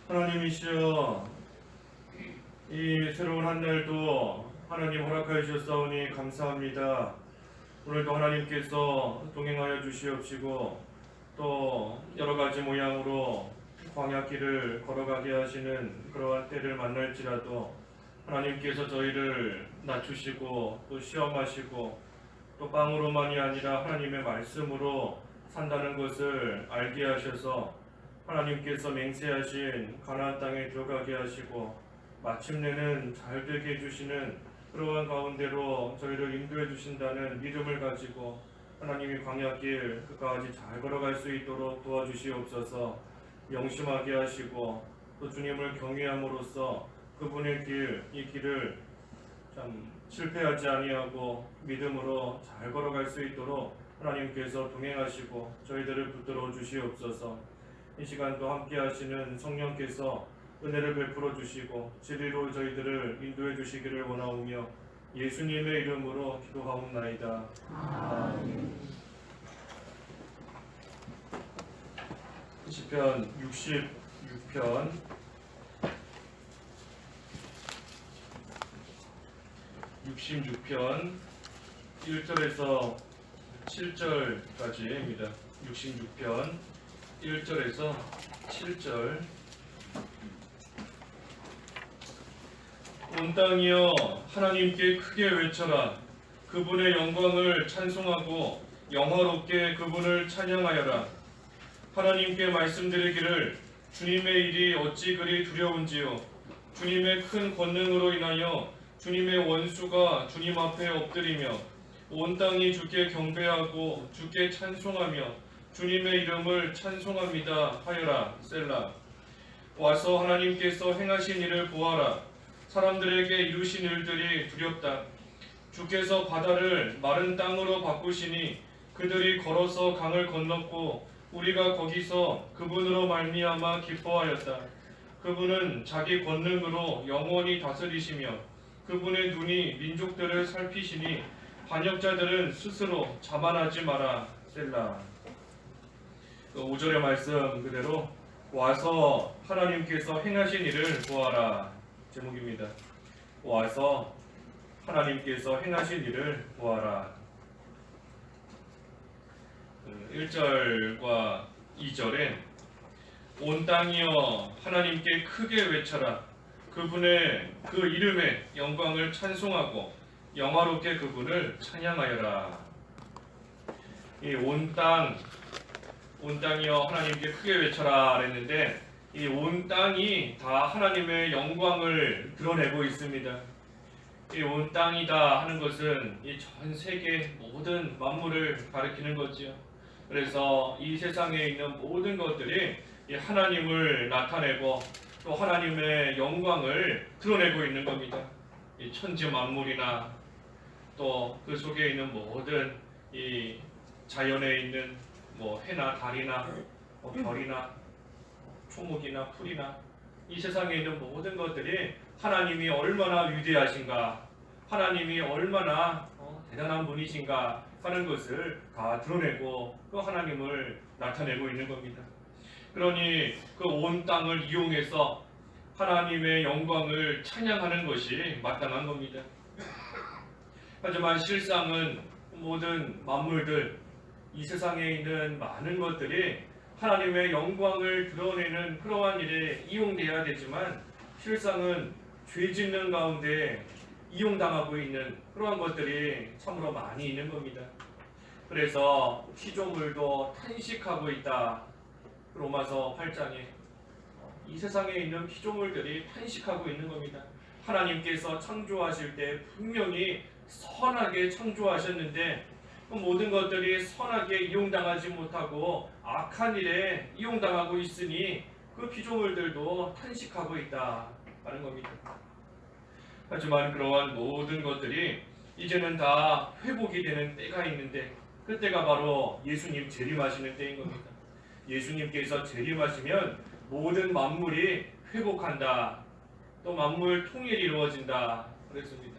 하나님이시여, 이 새로운 한 날도 하나님 허락하여 주셨사오니 감사합니다. 오늘도 하나님께서 동행하여 주시옵시고 또 여러 가지 모양으로 광야길을 걸어가게 하시는 그러한 때를 만날지라도 하나님께서 저희를 낮추시고 또 시험하시고 또 빵으로만이 아니라 하나님의 말씀으로 산다는 것을 알게 하셔서 하나님께서 맹세하신 가나안 땅에 들어가게 하시고 마침내는 잘 되게 해주시는 그러한 가운데로 저희를 인도해 주신다는 믿음을 가지고 하나님이 광야길 끝까지 잘 걸어갈 수 있도록 도와주시옵소서. 영심하게 하시고 또 주님을 경외함으로써 그분의 길, 이 길을 참 실패하지 아니하고 믿음으로 잘 걸어갈 수 있도록 하나님께서 동행하시고 저희들을 붙들어 주시옵소서. 이 시간도 함께 하시는 성령께서 은혜를 베풀어 주시고 진리로 저희들을 인도해 주시기를 원하오며 예수님의 이름으로 기도하옵나이다. 아멘. 시편 66편 1절에서 7절까지입니다. 66편 1절에서 7절. 온 땅이여 하나님께 크게 외쳐라. 그분의 영광을 찬송하고 영화롭게 그분을 찬양하여라. 하나님께 말씀드리기를 주님의 일이 어찌 그리 두려운지요. 주님의 큰 권능으로 인하여 주님의 원수가 주님 앞에 엎드리며 온 땅이 주께 경배하고 주께 찬송하며 주님의 이름을 찬송합니다 하여라. 셀라. 와서 하나님께서 행하신 일을 보아라. 사람들에게 이루신 일들이 두렵다. 주께서 바다를 마른 땅으로 바꾸시니 그들이 걸어서 강을 건넜고 우리가 거기서 그분으로 말미암아 기뻐하였다. 그분은 자기 권능으로 영원히 다스리시며 그분의 눈이 민족들을 살피시니 반역자들은 스스로 자만하지 마라. 셀라. 5절의 말씀 그대로 와서 하나님께서 행하신 일을 보아라. 제목입니다. 와서 하나님께서 행하신 일을 보아라. 1절과 2절에 온 땅이여 하나님께 크게 외쳐라. 그분의 그 이름의 영광을 찬송하고 영화롭게 그분을 찬양하여라. 이 온 땅이여 하나님께 크게 외쳐라 그랬는데 이 온 땅이 다 하나님의 영광을 드러내고 있습니다. 이 온 땅이다 하는 것은 이 전 세계 모든 만물을 가리키는 거지요. 그래서 이 세상에 있는 모든 것들이 이 하나님을 나타내고 또 하나님의 영광을 드러내고 있는 겁니다. 이 천지 만물이나 또 그 속에 있는 모든 이 자연에 있는 해나 달이나 별이나 초목이나 풀이나 이 세상에 있는 모든 것들이 하나님이 얼마나 위대하신가, 하나님이 얼마나 대단한 분이신가 하는 것을 다 드러내고 또 하나님을 나타내고 있는 겁니다. 그러니 그 온 땅을 이용해서 하나님의 영광을 찬양하는 것이 마땅한 겁니다. 하지만 실상은 모든 만물들, 이 세상에 있는 많은 것들이 하나님의 영광을 드러내는 그러한 일에 이용되어야 되지만 실상은 죄 짓는 가운데 이용당하고 있는 그러한 것들이 참으로 많이 있는 겁니다. 그래서 피조물도 탄식하고 있다. 로마서 8장에 이 세상에 있는 피조물들이 탄식하고 있는 겁니다. 하나님께서 창조하실 때 분명히 선하게 창조하셨는데 그 모든 것들이 선하게 이용당하지 못하고 악한 일에 이용당하고 있으니 그 피조물들도 탄식하고 있다 하는 겁니다. 하지만 그러한 모든 것들이 이제는 다 회복이 되는 때가 있는데 그 때가 바로 예수님 재림하시는 때인 겁니다. 예수님께서 재림하시면 모든 만물이 회복한다. 또 만물 통일이 이루어진다 그랬습니다.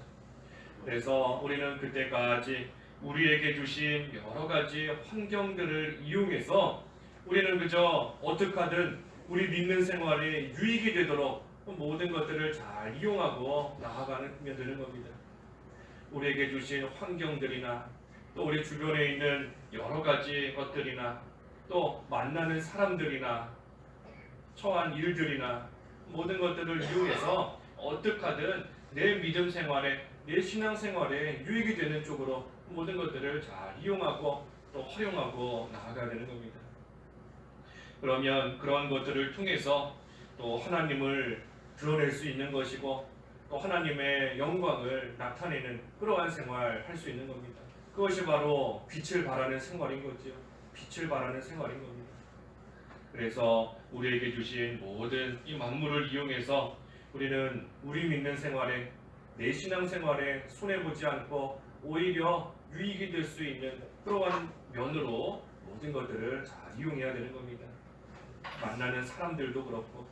그래서 우리는 그때까지 우리에게 주신 여러 가지 환경들을 이용해서 우리는 그저 어떻게 하든 우리 믿는 생활에 유익이 되도록 모든 것들을 잘 이용하고 나아가면 되는 겁니다. 우리에게 주신 환경들이나 또 우리 주변에 있는 여러 가지 것들이나 또 만나는 사람들이나 처한 일들이나 모든 것들을 이용해서 어떻게 하든 내 믿음 생활에 내 신앙 생활에 유익이 되는 쪽으로 모든 것들을 잘 이용하고 또 활용하고 나아가야 되는 겁니다. 그러면 그러한 것들을 통해서 또 하나님을 드러낼 수 있는 것이고 또 하나님의 영광을 나타내는 그러한 생활을 할 수 있는 겁니다. 그것이 바로 빛을 발하는 생활인 거죠. 빛을 발하는 생활인 겁니다. 그래서 우리에게 주신 모든 이 만물을 이용해서 우리는 우리 믿는 생활에 내 신앙 생활에 손해보지 않고 오히려 유익이 될 수 있는 그러한 면으로 모든 것들을 잘 이용해야 되는 겁니다. 만나는 사람들도 그렇고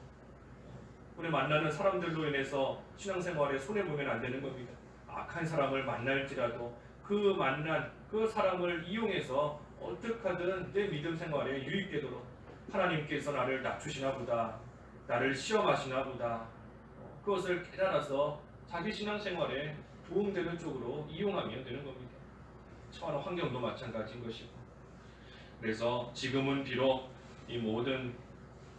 우리 만나는 사람들로 인해서 신앙생활에 손해보면 안 되는 겁니다. 악한 사람을 만날지라도 그 만난 그 사람을 이용해서 어떻게 하든 내 믿음 생활에 유익되도록 하나님께서 나를 낮추시나 보다, 나를 시험하시나 보다, 그것을 깨달아서 자기 신앙생활에 도움되는 쪽으로 이용하면 되는 겁니다. 처한 환경도 마찬가지인 것이고. 그래서 지금은 비록 이 모든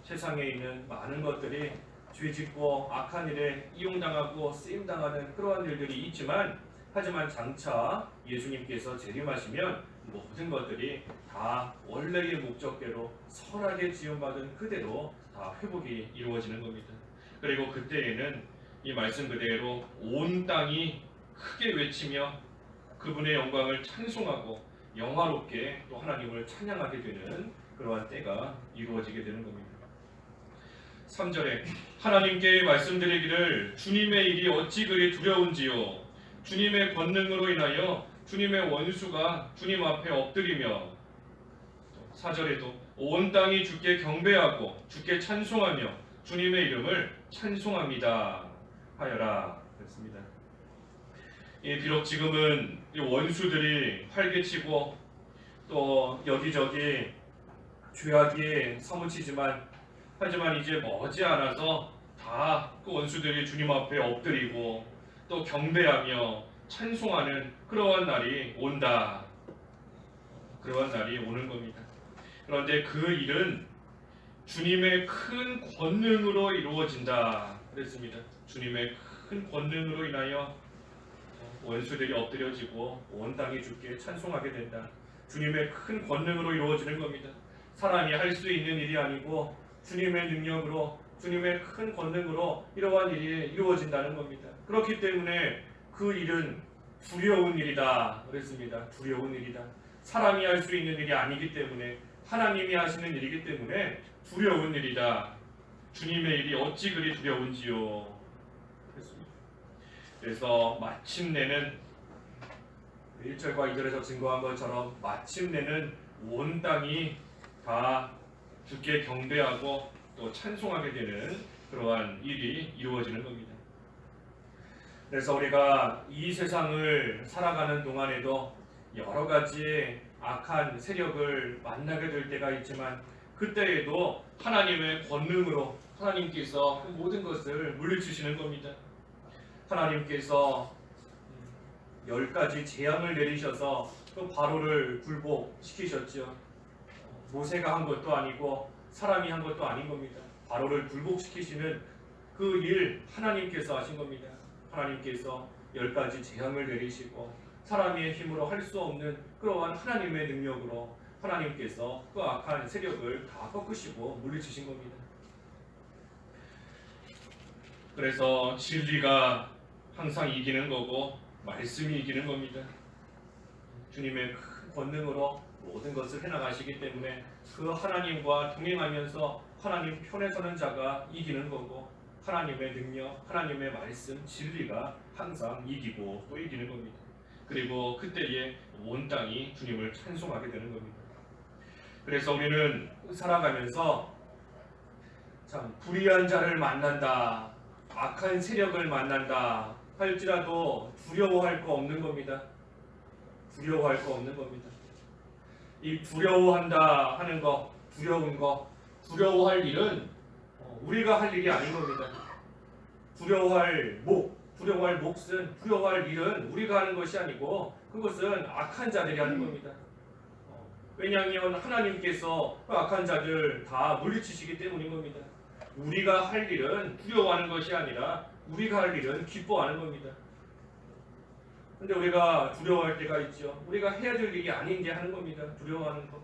세상에 있는 많은 것들이 죄짓고 악한 일에 이용당하고 쓰임당하는 그러한 일들이 있지만 하지만 장차 예수님께서 재림하시면 모든 것들이 다 원래의 목적대로 선하게 지음받은 그대로 다 회복이 이루어지는 겁니다. 그리고 그때에는 이 말씀 그대로 온 땅이 크게 외치며 그분의 영광을 찬송하고 영화롭게 또 하나님을 찬양하게 되는 그러한 때가 이루어지게 되는 겁니다. 3절에 하나님께 말씀드리기를 주님의 일이 어찌 그리 두려운지요 주님의 권능으로 인하여 주님의 원수가 주님 앞에 엎드리며 4절에도 온 땅이 주께 경배하고 주께 찬송하며 주님의 이름을 찬송합니다 하여라 그랬습니다. 비록 지금은 원수들이 활개치고 또 여기저기 죄악이 사무치지만 하지만 이제 머지않아서 다 그 원수들이 주님 앞에 엎드리고 또 경배하며 찬송하는 그러한 날이 온다. 그러한 날이 오는 겁니다. 그런데 그 일은 주님의 큰 권능으로 이루어진다 그랬습니다. 주님의 큰 권능으로 인하여 원수들이 엎드려지고 온 땅이 주께 찬송하게 된다. 주님의 큰 권능으로 이루어지는 겁니다. 사람이 할 수 있는 일이 아니고 주님의 능력으로 주님의 큰 권능으로 이러한 일이 이루어진다는 겁니다. 그렇기 때문에 그 일은 두려운 일이다 그랬습니다. 두려운 일이다. 사람이 할 수 있는 일이 아니기 때문에 하나님이 하시는 일이기 때문에 두려운 일이다. 주님의 일이 어찌 그리 두려운지요 그랬습니다. 그래서 마침내는 1절과 2절에서 증거한 것처럼 마침내는 온 땅이 다 주께 경배하고 또 찬송하게 되는 그러한 일이 이루어지는 겁니다. 그래서 우리가 이 세상을 살아가는 동안에도 여러 가지 악한 세력을 만나게 될 때가 있지만 그때에도 하나님의 권능으로 하나님께서 그 모든 것을 물리치시는 겁니다. 하나님께서 10가지 재앙을 내리셔서 그 바로를 굴복시키셨죠. 모세가 한 것도 아니고 사람이 한 것도 아닌 겁니다. 바로를 굴복시키시는 그 일 하나님께서 하신 겁니다. 하나님께서 10가지 재앙을 내리시고 사람의 힘으로 할 수 없는 그러한 하나님의 능력으로 하나님께서 그 악한 세력을 다 꺾으시고 물리치신 겁니다. 그래서 진리가 항상 이기는 거고 말씀이 이기는 겁니다. 주님의 큰 권능으로 모든 것을 해나가시기 때문에 그 하나님과 동행하면서 하나님 편에 서는 자가 이기는 거고 하나님의 능력, 하나님의 말씀, 진리가 항상 이기고 또 이기는 겁니다. 그리고 그때에 온 땅이 주님을 찬송하게 되는 겁니다. 그래서 우리는 살아가면서 참 불의한 자를 만난다, 악한 세력을 만난다 할지라도 두려워할 거 없는 겁니다. 두려워할 거 없는 겁니다. 이 두려워한다 하는 거, 두려운 거, 두려워할 일은 우리가 할 일이 아닌 겁니다. 두려워할 몫은 두려워할 일은 우리가 하는 것이 아니고 그것은 악한 자들이 하는 겁니다. 왜냐하면 하나님께서 그 악한 자들 다 물리치시기 때문인 겁니다. 우리가 할 일은 두려워하는 것이 아니라 우리가 할 일은 기뻐하는 겁니다. 근데 우리가 두려워할 때가 있죠. 우리가 해야 될 일이 아닌데 하는 겁니다. 두려워하는 것.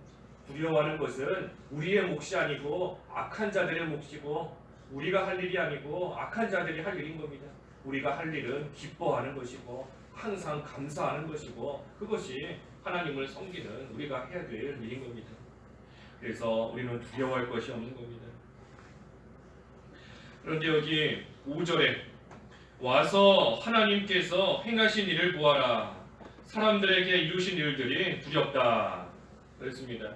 두려워하는 것은 우리의 몫이 아니고 악한 자들의 몫이고 우리가 할 일이 아니고 악한 자들이 할 일인 겁니다. 우리가 할 일은 기뻐하는 것이고 항상 감사하는 것이고 그것이 하나님을 섬기는 우리가 해야 될 일인 겁니다. 그래서 우리는 두려워할 것이 없는 겁니다. 그런데 여기 5절에 와서 하나님께서 행하신 일을 보아라. 사람들에게 이루신 일들이 두렵다. 그랬습니다.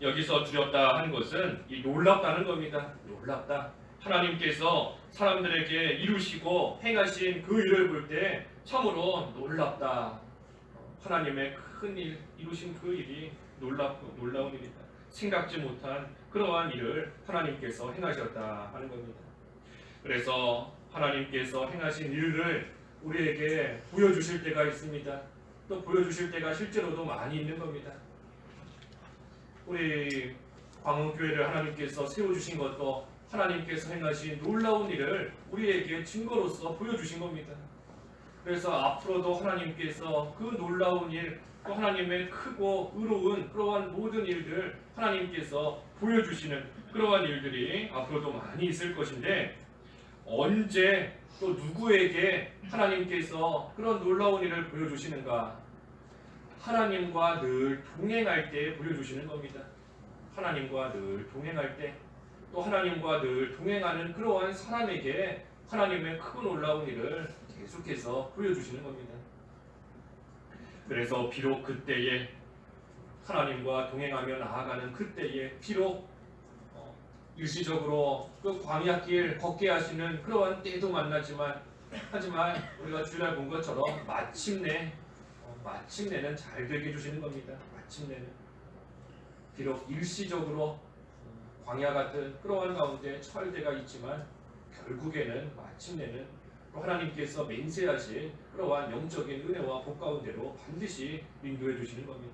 여기서 두렵다 한 것은 이 놀랍다는 겁니다. 놀랍다. 하나님께서 사람들에게 이루시고 행하신 그 일을 볼 때 참으로 놀랍다. 하나님의 큰 일, 이루신 그 일이 놀랍고 놀라운 일이다. 생각지 못한 그러한 일을 하나님께서 행하셨다 하는 겁니다. 그래서 하나님께서 행하신 일을 우리에게 보여주실 때가 있습니다. 또 보여주실 때가 실제로도 많이 있는 겁니다. 우리 광흥교회를 하나님께서 세워주신 것도 하나님께서 행하신 놀라운 일을 우리에게 증거로서 보여주신 겁니다. 그래서 앞으로도 하나님께서 그 놀라운 일, 또 하나님의 크고 의로운 그러한 모든 일들 하나님께서 보여주시는 그러한 일들이 앞으로도 많이 있을 것인데 언제 또 누구에게 하나님께서 그런 놀라운 일을 보여주시는가? 하나님과 늘 동행할 때 보여주시는 겁니다. 하나님과 늘 동행할 때 또 하나님과 늘 동행하는 그러한 사람에게 하나님의 크고 놀라운 일을 계속해서 보여주시는 겁니다. 그래서 비록 그때에 하나님과 동행하며 나아가는 그때에 비록 일시적으로 그 광야길 걷게 하시는 그러한 때도 만나지만 하지만 우리가 주일날 본 것처럼 마침내는 잘 되게 해주시는 겁니다. 마침내는 비록 일시적으로 광야 같은 그러한 가운데 처할 때가 있지만 결국에는 마침내는 하나님께서 맹세하신 그러한 영적인 은혜와 복 가운데로 반드시 인도해 주시는 겁니다.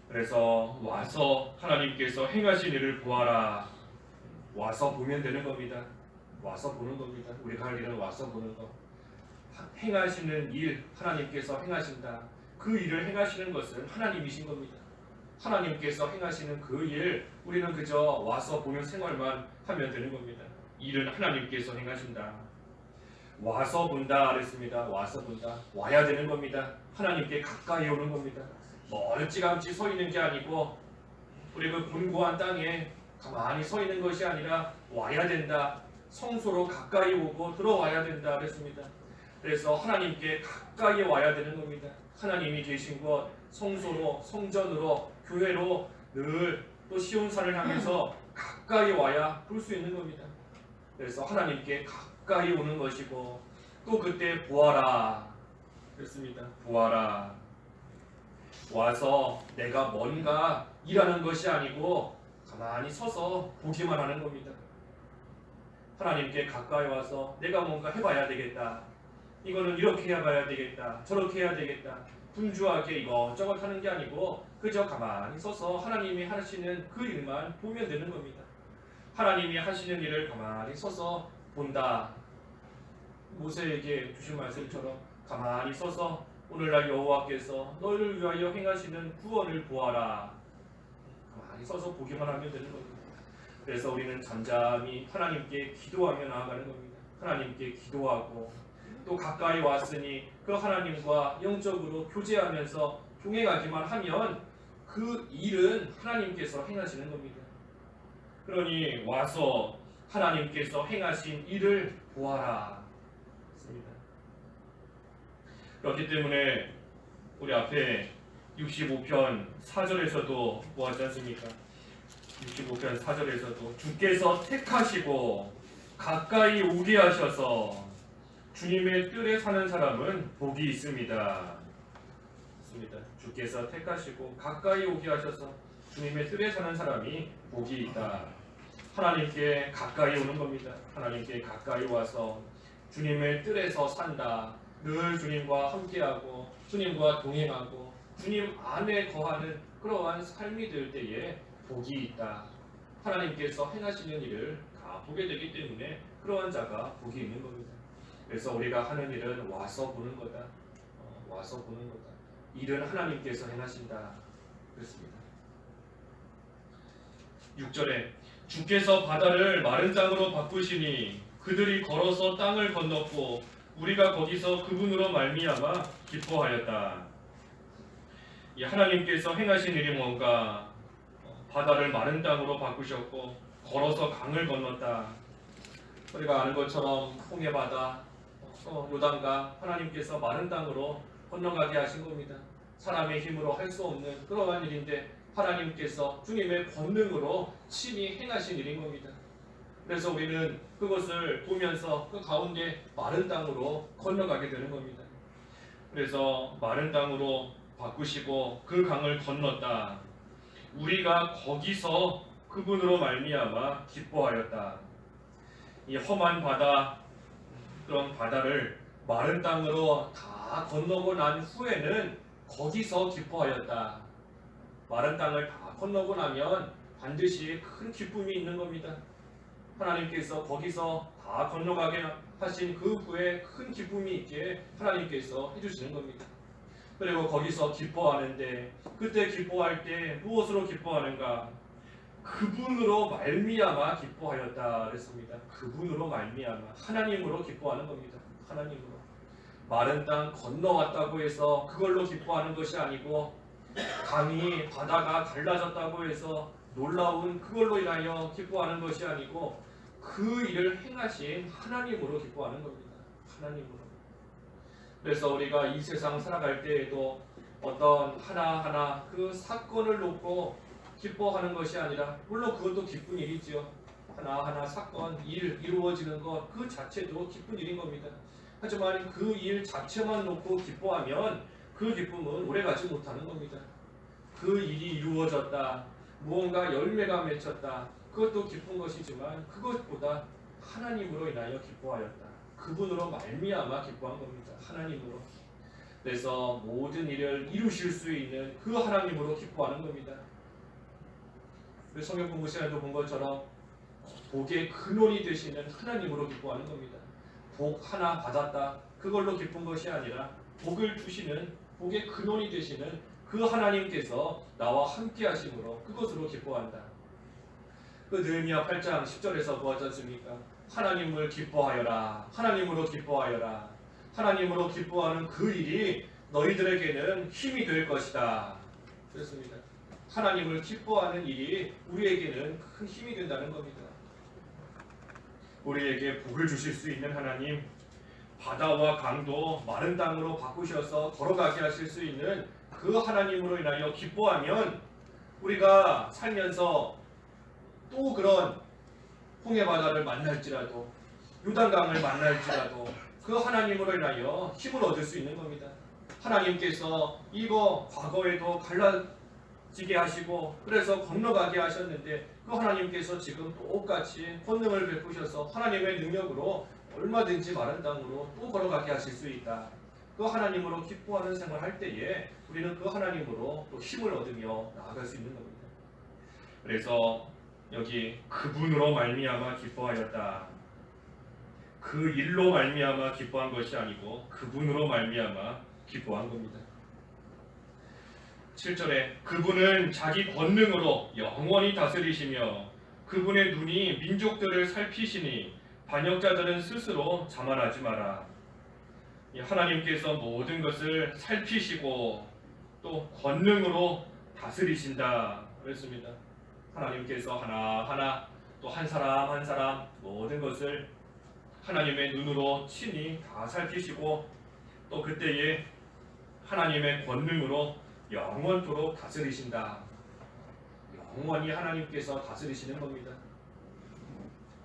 그래서 와서 하나님께서 행하신 일을 보아라. 와서 보면 되는 겁니다. 와서 보는 겁니다. 우리가 할 일은 와서 보는 것. 행하시는 일 하나님께서 행하신다. 그 일을 행하시는 것은 하나님이신 겁니다. 하나님께서 행하시는 그 일 우리는 그저 와서 보는 생활만 하면 되는 겁니다. 일은 하나님께서 행하신다. 와서 본다 그랬습니다. 와서 본다. 와야 되는 겁니다. 하나님께 가까이 오는 겁니다. 멀찌감치 서 있는 게 아니고 우리 그 곤고한 땅에 가만히 서 있는 것이 아니라 와야 된다. 성소로 가까이 오고 들어와야 된다 그랬습니다. 그래서 하나님께 가까이 와야 되는 겁니다. 하나님이 계신 곳 성소로, 성전으로, 교회로 늘 또 시온산을 향해서 가까이 와야 볼 수 있는 겁니다. 그래서 하나님께 가까이 오는 것이고 또 그때 보아라 그랬습니다. 보아라. 와서 내가 뭔가 일하는 것이 아니고 가만히 서서 보기만 하는 겁니다. 하나님께 가까이 와서 내가 뭔가 해봐야 되겠다. 이거는 이렇게 해봐야 되겠다. 저렇게 해야 되겠다. 분주하게 이것저것 하는 게 아니고 그저 가만히 서서 하나님이 하시는 그 일만 보면 되는 겁니다. 하나님이 하시는 일을 가만히 서서 본다. 모세에게 주신 말씀처럼 가만히 서서 오늘날 여호와께서 너희를 위하여 행하시는 구원을 보아라. 가만히 서서 보기만 하면 되는 겁니다. 그래서 우리는 잠잠히 하나님께 기도하며 나아가는 겁니다. 하나님께 기도하고 또 가까이 왔으니 그 하나님과 영적으로 교제하면서 동행하기만 하면 그 일은 하나님께서 행하시는 겁니다. 그러니 와서 하나님께서 행하신 일을 보아라. 그렇기 때문에 우리 앞에 65편 4절에서도 보았지 않습니까? 65편 4절에서도 주께서 택하시고 가까이 오게 하셔서 주님의 뜰에 사는 사람은 복이 있습니다. 주께서 택하시고 가까이 오게 하셔서 주님의 뜰에 사는 사람이 복이 있다. 하나님께 가까이 오는 겁니다. 하나님께 가까이 와서 주님의 뜰에서 산다. 늘 주님과 함께하고 주님과 동행하고 주님 안에 거하는 그러한 삶이 될 때에 복이 있다. 하나님께서 행하시는 일을 다 보게 되기 때문에 그러한 자가 복이 있는 겁니다. 그래서 우리가 하는 일은 와서 보는 거다. 와서 보는 거다. 일은 하나님께서 행하신다. 그렇습니다. 6절에 주께서 바다를 마른 땅으로 바꾸시니 그들이 걸어서 땅을 건넜고 우리가 거기서 그분으로 말미암아 기뻐하였다. 이 하나님께서 행하신 일이 뭔가? 바다를 마른 땅으로 바꾸셨고 걸어서 강을 건넜다. 우리가 아는 것처럼 홍해바다, 요단강 하나님께서 마른 땅으로 건너가게 하신 겁니다. 사람의 힘으로 할 수 없는 그러한 일인데 하나님께서 주님의 권능으로 친히 행하신 일인 겁니다. 그래서 우리는 그것을 보면서 그 가운데 마른 땅으로 건너가게 되는 겁니다. 그래서 마른 땅으로 바꾸시고 그 강을 건넜다. 우리가 거기서 그분으로 말미암아 기뻐하였다. 이 험한 바다, 그런 바다를 마른 땅으로 다 건너고 난 후에는 거기서 기뻐하였다. 마른 땅을 다 건너고 나면 반드시 큰 기쁨이 있는 겁니다. 하나님께서 거기서 다 건너가게 하신 그 후에 큰 기쁨이 있게 하나님께서 해주시는 겁니다. 그리고 거기서 기뻐하는데 그때 기뻐할 때 무엇으로 기뻐하는가? 그분으로 말미암아 기뻐하였다 그랬습니다. 그분으로 말미암아 하나님으로 기뻐하는 겁니다. 하나님으로. 마른 땅 건너왔다고 해서 그걸로 기뻐하는 것이 아니고 강이 바다가 갈라졌다고 해서 놀라운 그걸로 인하여 기뻐하는 것이 아니고 그 일을 행하신 하나님으로 기뻐하는 겁니다. 하나님으로. 그래서 우리가 이 세상 살아갈 때에도 어떤 하나하나 그 사건을 놓고 기뻐하는 것이 아니라 물론 그것도 기쁜 일이죠. 하나하나 사건, 일 이루어지는 것 그 자체도 기쁜 일인 겁니다. 하지만 그 일 자체만 놓고 기뻐하면 그 기쁨은 오래가지 못하는 겁니다. 그 일이 이루어졌다. 무언가 열매가 맺혔다. 그것도 기쁜 것이지만 그것보다 하나님으로 인하여 기뻐하였다. 그분으로 말미암아 기뻐한 겁니다. 하나님으로. 그래서 모든 일을 이루실 수 있는 그 하나님으로 기뻐하는 겁니다. 우리 성경 공부 시간에도 본 것처럼 복의 근원이 되시는 하나님으로 기뻐하는 겁니다. 복 하나 받았다. 그걸로 기쁜 것이 아니라 복을 주시는 복의 근원이 되시는 그 하나님께서 나와 함께 하심으로 그것으로 기뻐한다. 그 느헤미야 8장 10절에서 보았지 않습니까? 하나님을 기뻐하여라. 하나님으로 기뻐하여라. 하나님으로 기뻐하는 그 일이 너희들에게는 힘이 될 것이다. 그렇습니다. 하나님을 기뻐하는 일이 우리에게는 큰 힘이 된다는 겁니다. 우리에게 복을 주실 수 있는 하나님, 바다와 강도 마른 땅으로 바꾸셔서 걸어가게 하실 수 있는 그 하나님으로 인하여 기뻐하면 우리가 살면서 또 그런 홍해바다를 만날지라도 요단강을 만날지라도 그 하나님으로 인하여 힘을 얻을 수 있는 겁니다. 하나님께서 이거 과거에도 갈라지게 하시고 그래서 건너가게 하셨는데 그 하나님께서 지금 똑같이 권능을 베푸셔서 하나님의 능력으로 얼마든지 마른 땅으로 또 걸어가게 하실 수 있다. 그 하나님으로 기뻐하는 생활을 할 때에 우리는 그 하나님으로 또 힘을 얻으며 나아갈 수 있는 겁니다. 그래서 여기 그분으로 말미암아 기뻐하였다. 그 일로 말미암아 기뻐한 것이 아니고 그분으로 말미암아 기뻐한 겁니다. 7절에 그분은 자기 권능으로 영원히 다스리시며 그분의 눈이 민족들을 살피시니 반역자들은 스스로 자만하지 마라. 하나님께서 모든 것을 살피시고 또 권능으로 다스리신다 그랬습니다. 하나님께서 하나하나 또 한 사람 한 사람 모든 것을 하나님의 눈으로 친히 다 살피시고 또 그때에 하나님의 권능으로 영원토록 다스리신다. 영원히 하나님께서 다스리시는 겁니다.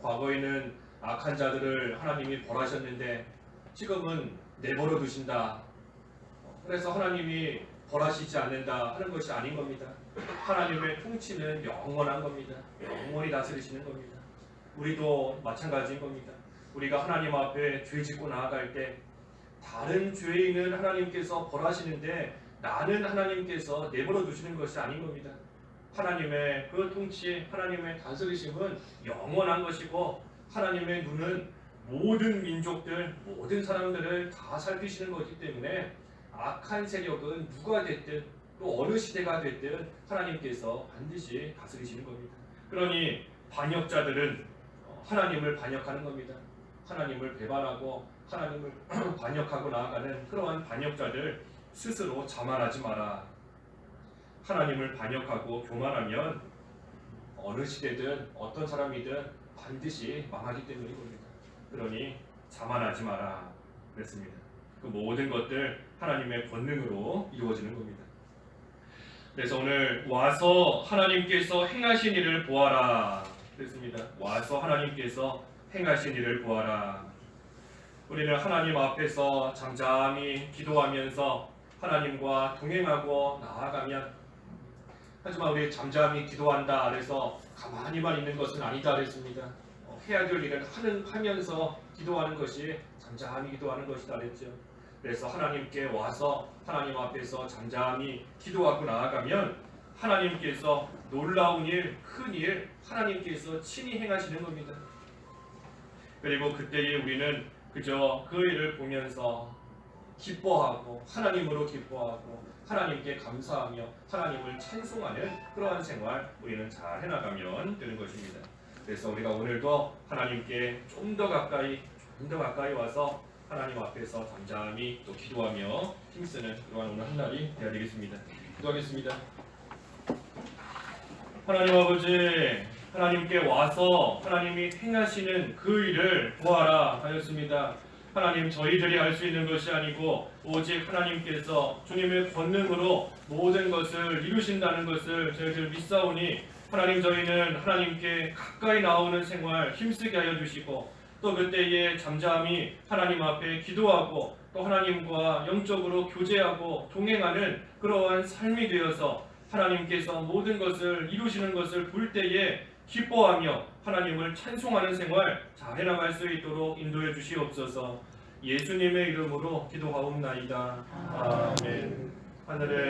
과거에는 악한 자들을 하나님이 벌하셨는데 지금은 내버려 두신다. 그래서 하나님이 벌하시지 않는다 하는 것이 아닌 겁니다. 하나님의 통치는 영원한 겁니다. 영원히 다스리시는 겁니다. 우리도 마찬가지인 겁니다. 우리가 하나님 앞에 죄 짓고 나아갈 때 다른 죄인은 하나님께서 벌하시는데 나는 하나님께서 내버려 두시는 것이 아닌 겁니다. 하나님의 그 통치, 하나님의 다스리심은 영원한 것이고 하나님의 눈은 모든 민족들, 모든 사람들을 다 살피시는 것이기 때문에 악한 세력은 누가 됐든 또 어느 시대가 됐든 하나님께서 반드시 다스리시는 겁니다. 그러니 반역자들은 하나님을 반역하는 겁니다. 하나님을 배반하고 하나님을 반역하고 나아가는 그러한 반역자들 스스로 자만하지 마라. 하나님을 반역하고 교만하면 어느 시대든 어떤 사람이든 반드시 망하기 때문인 겁니다. 그러니 자만하지 마라 그랬습니다. 그 모든 것들 하나님의 권능으로 이루어지는 겁니다. 그래서 오늘 와서 하나님께서 행하신 일을 보아라 그랬습니다. 와서 하나님께서 행하신 일을 보아라. 우리는 하나님 앞에서 잠잠히 기도하면서 하나님과 동행하고 나아가면, 하지만 우리 잠잠히 기도한다 그래서 가만히만 있는 것은 아니다 그랬습니다. 해야 될 일을 하면서 기도하는 것이 잠잠히 기도하는 것이다 그랬죠. 그래서 하나님께 와서 하나님 앞에서 잠잠히 기도하고 나아가면 하나님께서 놀라운 일, 큰 일 하나님께서 친히 행하시는 겁니다. 그리고 그때에 우리는 그저 그 일을 보면서 기뻐하고 하나님으로 기뻐하고 하나님께 감사하며 하나님을 찬송하는 그러한 생활 우리는 잘 해나가면 되는 것입니다. 그래서 우리가 오늘도 하나님께 좀 더 가까이 와서 하나님 앞에서 잠잠히 또 기도하며 힘쓰는 그러한 오늘 한 날이 되어야 되겠습니다. 기도하겠습니다. 하나님 아버지, 하나님께 와서 하나님이 행하시는 그 일을 보아라 하였습니다. 하나님, 저희들이 할 수 있는 것이 아니고 오직 하나님께서 주님의 권능으로 모든 것을 이루신다는 것을 저희들 믿사오니 하나님, 저희는 하나님께 가까이 나오는 생활 힘쓰게 하여 주시고 또 그때에 잠잠히 하나님 앞에 기도하고 또 하나님과 영적으로 교제하고 동행하는 그러한 삶이 되어서 하나님께서 모든 것을 이루시는 것을 볼 때에 기뻐하며 하나님을 찬송하는 생활 잘 해나갈 수 있도록 인도해 주시옵소서. 예수님의 이름으로 기도하옵나이다. 아멘. 하늘에